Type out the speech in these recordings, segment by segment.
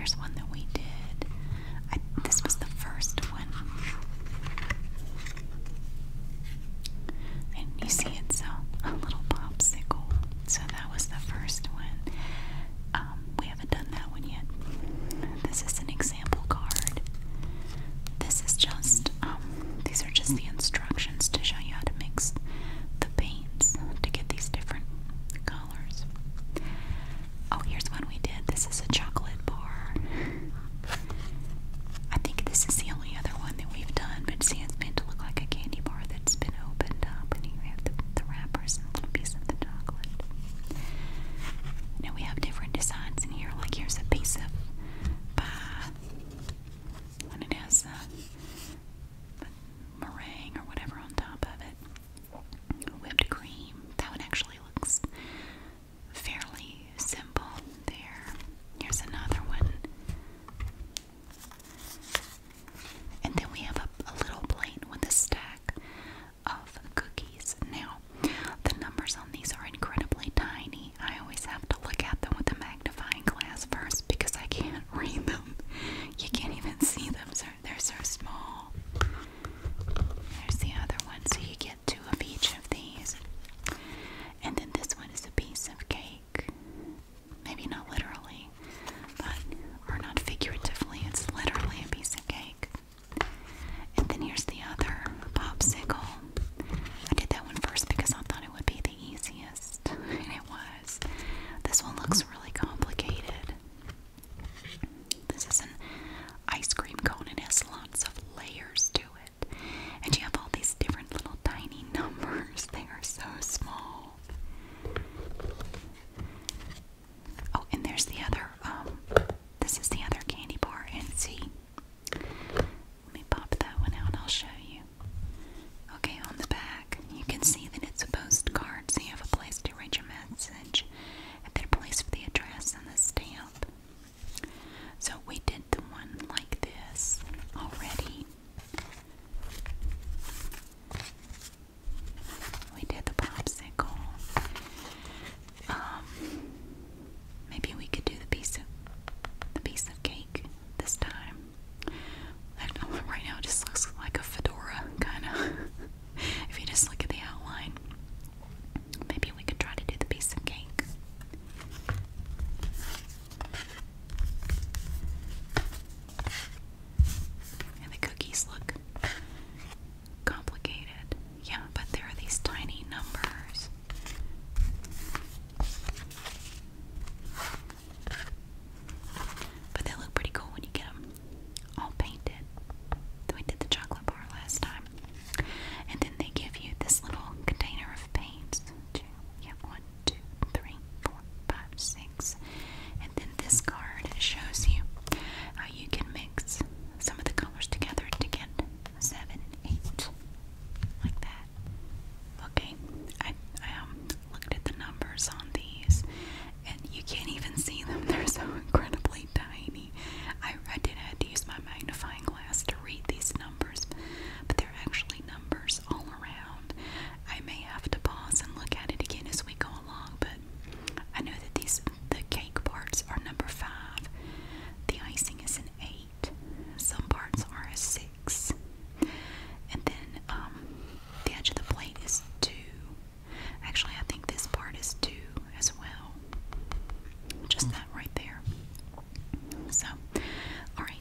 here's one that we did. This was the first one. And you see it's a little popsicle. So that was the first one. We haven't done that one yet. This is an example card. This is just, these are just the instructions to show you how to mix the paints to get these different colors. Oh, here's one we did. This is a chocolate bar. I think this is the only other one that we've done, but see, it's meant to look like a candy bar that's been opened up, and you have the wrappers and a little piece of the chocolate. Now we have different designs in here, like here's a piece of pie, and it has meringue or whatever on top of it. Whipped cream. That one actually looks fairly simple there. Here's another one. And then we have a little plate with a stack of cookies. Now, the numbers on these are incredibly tiny. I always have to look at them with a magnifying glass first because I can't read them. You can't even see them. They're so small. There's the other one. So you get two of each of these. And then this one is a piece of cake. Maybe not literally, or not figuratively. It's literally a piece of cake. And then here's the other popsicle. I did that one first because I thought it would be the easiest, and it was. This one looks really complicated. This is an ice cream cone. It has lots of layers to it. And you have all these different little tiny numbers. They are so small. Oh, and there's the other, this is the other candy bar. And see, let me pop that one out, I'll show you. Okay, on the back, you can see that it's a postcard, so you have a place to write your message, and then a place for the address and the stamp. So we did the one like this already. We did the popsicle. Maybe we could do the piece of cake this time. I don't know, right now it just looks like a fedora, kind of. If you just look at the outline, maybe we could try to do the piece of cake. And the cookies look complicated. Yeah, but there are these tiny numbers. But they look pretty cool when you get them all painted. We did the chocolate bar last time. And then they give you this little container of paints. You have 1, 2, 3, 4, 5, 6. And then this card shows you how you can mix some of the colors together to get 7 and 8. Like that. Okay, I looked at the numbers on these, and you can't even see them. They're so incredibly tiny. I did have to use my magnifying glass to read these numbers, but they're actually numbers all around. I may have to pause and look at it again as we go along, but I know that the cake parts are number 5. The icing is an 8. Some parts are a 6. And then the edge of the plate is 2. Actually, I think this part is 2 as well. Just that right there. So, alright,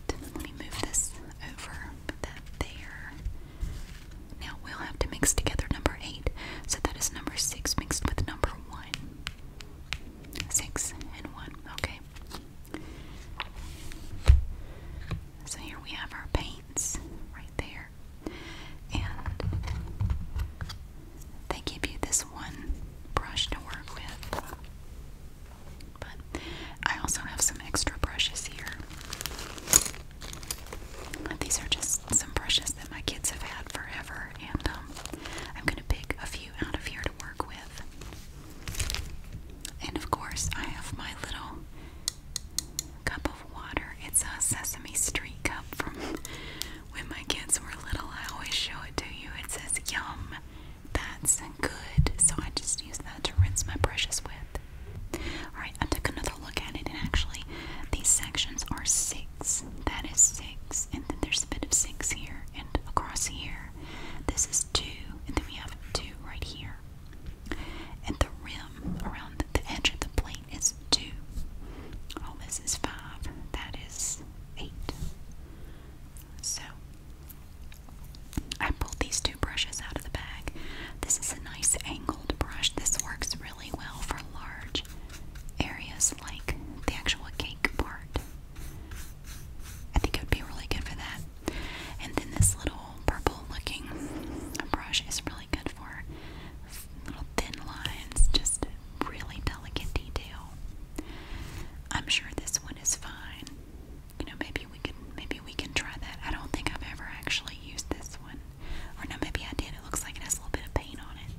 this is 5. That is 8. So I pulled these 2 brushes out of the bag. This is a nice angled brush. This works really well for large areas like the actual cake part. I think it would be really good for that. And then this little purple looking brush is really good for little thin lines, just really delicate detail. I'm sure this one is fine. You know, maybe we can try that. I don't think I've ever actually used this one. Or no, maybe I did. It looks like it has a little bit of paint on it.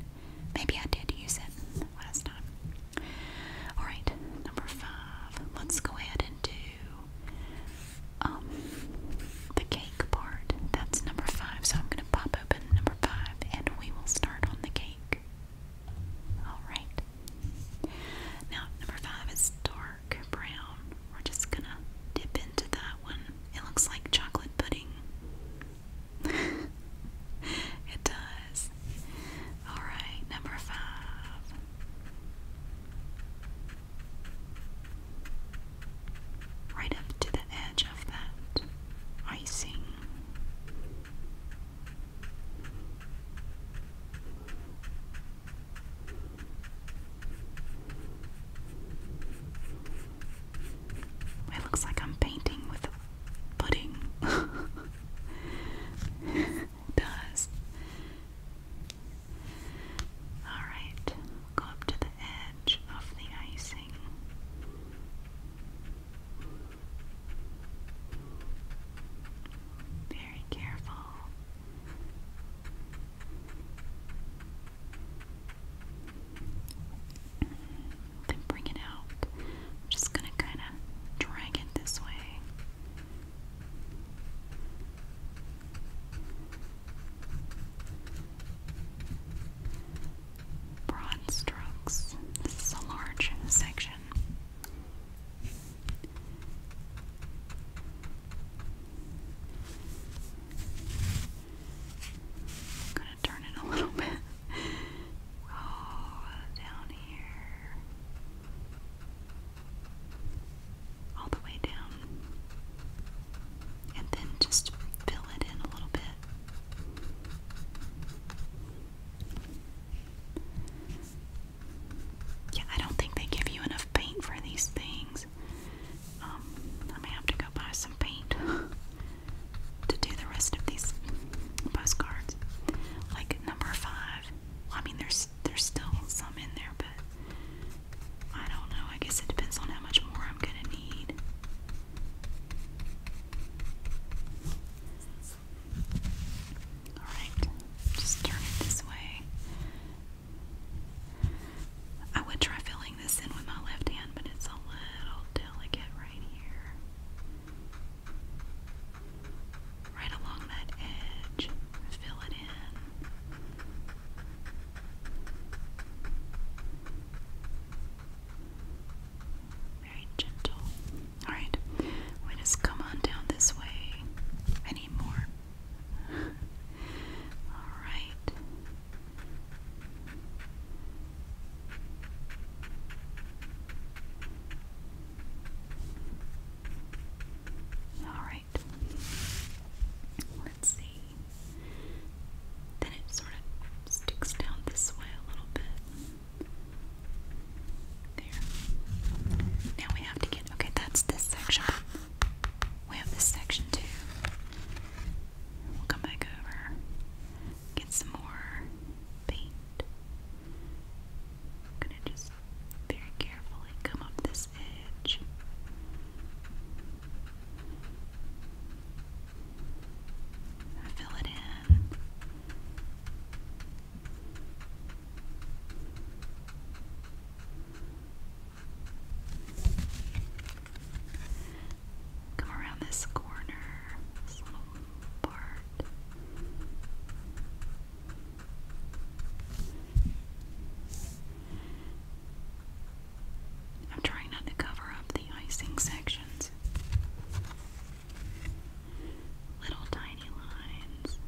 Maybe I did use it last time. Alright, number 5. Let's go ahead and do the cake part. That's number 5. So I'm going to pop open number 5 and we will start on the cake. Alright. Now, number 5 is dark brown. We're just going to dip into that one. It looks like chocolate pudding. It does. Alright, number 5. Right up to the edge of that icing. It looks like I'm painting with pudding. It does. Alright, go up to the edge of the icing. Very careful. Then bring it out. I'm just going to kind of drag it this way. Broad strokes. This is a large section. I'm going to turn it a little bit. Oh, down here. All the way down. And then just fill it in a little bit. Yeah, I don't think they give you enough paint for these things. I may have to go buy some paint to do the rest of these postcards. Like number 5. Well, I mean, there's still some in there, but I don't know. I guess it depends on how much more I'm gonna need. Alright, just turn it this way. I would try filling this in with my left hand, but it's a little delicate right here. Right along that edge. Fill it in. Very gentle. Alright, we just come on down this way. I need more. Alright. Alright. Let's see. Then it sort of sticks down this way a little bit. There. Now we have to get, okay, that's this section. We have this section too. We'll come back over, get some more paint. I'm gonna just very carefully come up this edge. Fill it in. Come around this corner, this little part. I'm trying not to cover up the icing sections. Little tiny lines.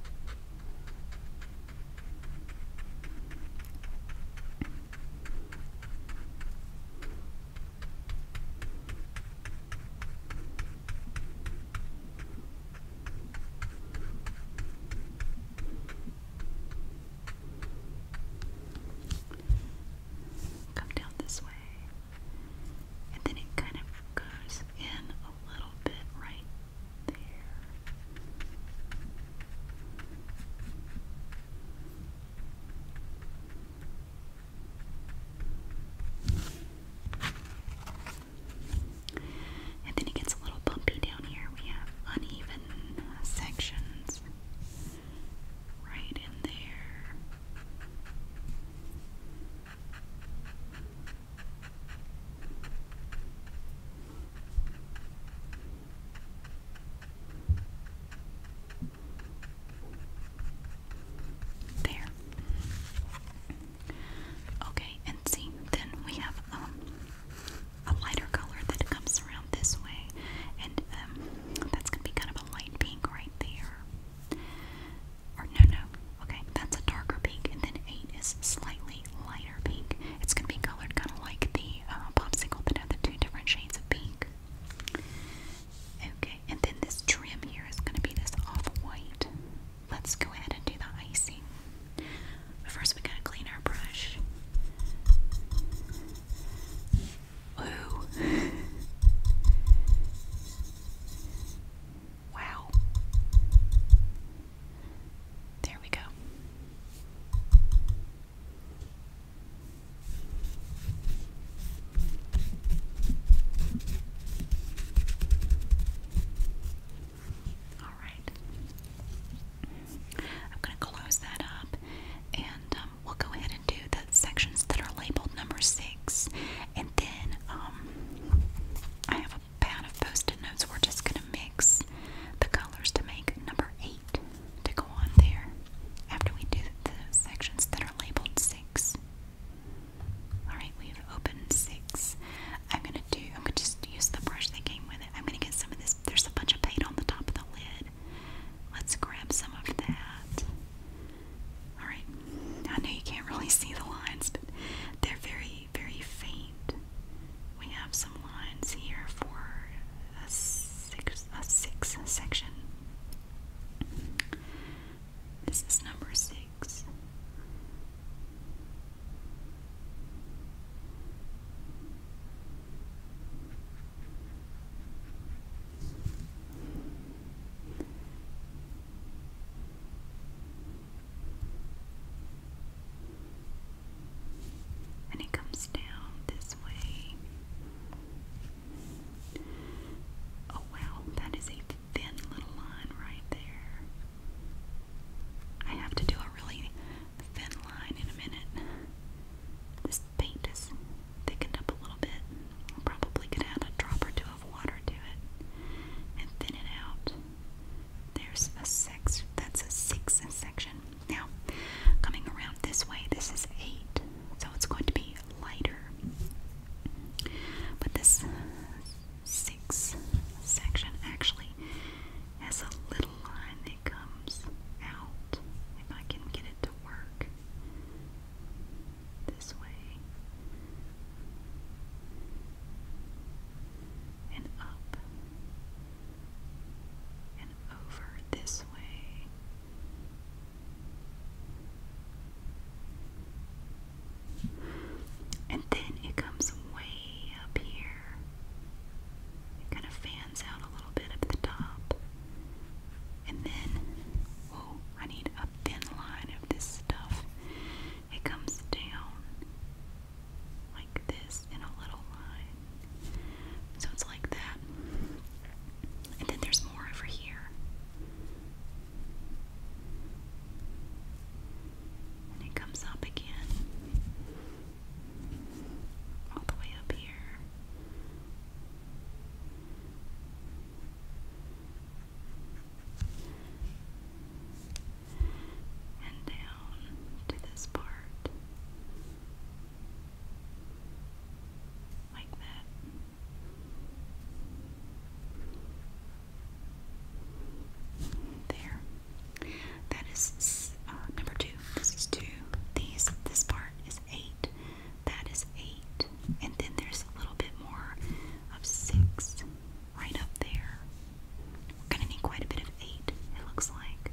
quite a bit of 8, it looks like.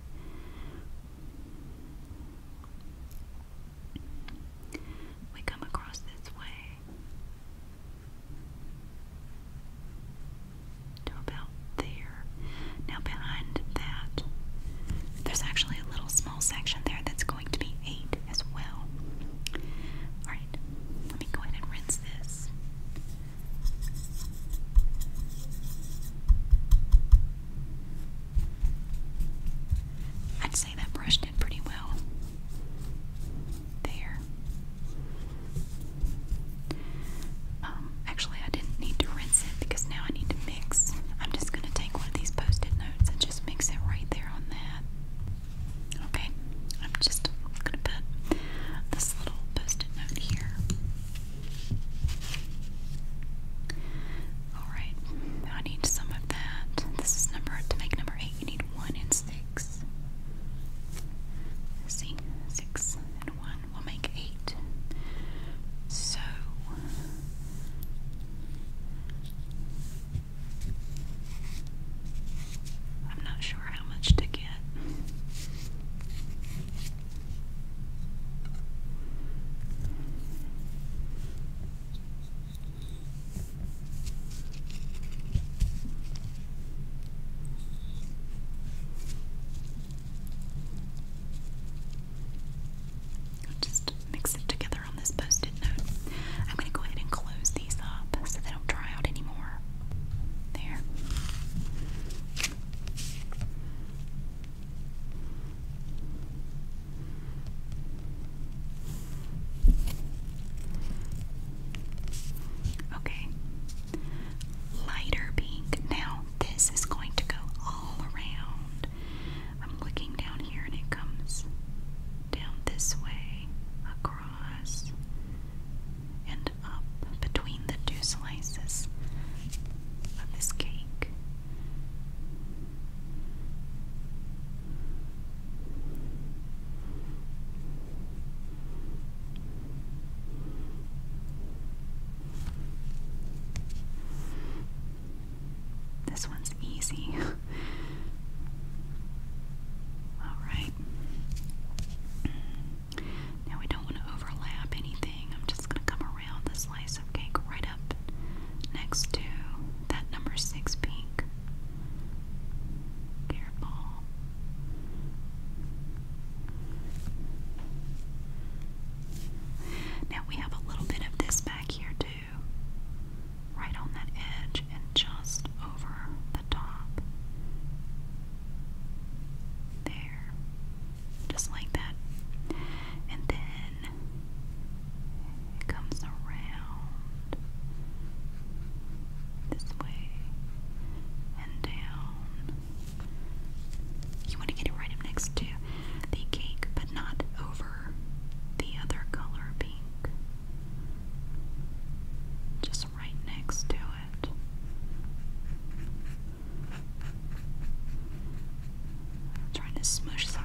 We come across this way to about there. Now behind that, there's actually a little small section there that's going to be 8 as well. Alright, let me go ahead and rinse this. I'd say that brush did pretty well. There. Actually, I didn't need to rinse it because now I need to mix. I'm just going to take one of these Post-it notes and just mix it right there on that. Okay, I'm just going to put this little Post-it note here. Alright, I need some of that. This is to make number 8, you need 1 and 6. See, 6 and 1 will make 8. So I'm not sure how much to get. Just mix it together on this Post-it note. I'm going to go ahead and close these up so they don't dry out anymore. There. Okay. Lighter pink. Now this is going to go all around. I'm looking down here and it comes down this way, across, and up between the 2 slices of this cake. This one's easy. Alright. Now we don't want to overlap anything. I'm just going to come around the slice of cake right up next to that number 6 pink. Careful. Now we have a little bit of this back here too. Right on that edge and just over the top. There. Just like that. And then it comes around this way and down. You want to get it right up next to the cake, but not over the other color pink. Just right next to it. I'm trying to smush some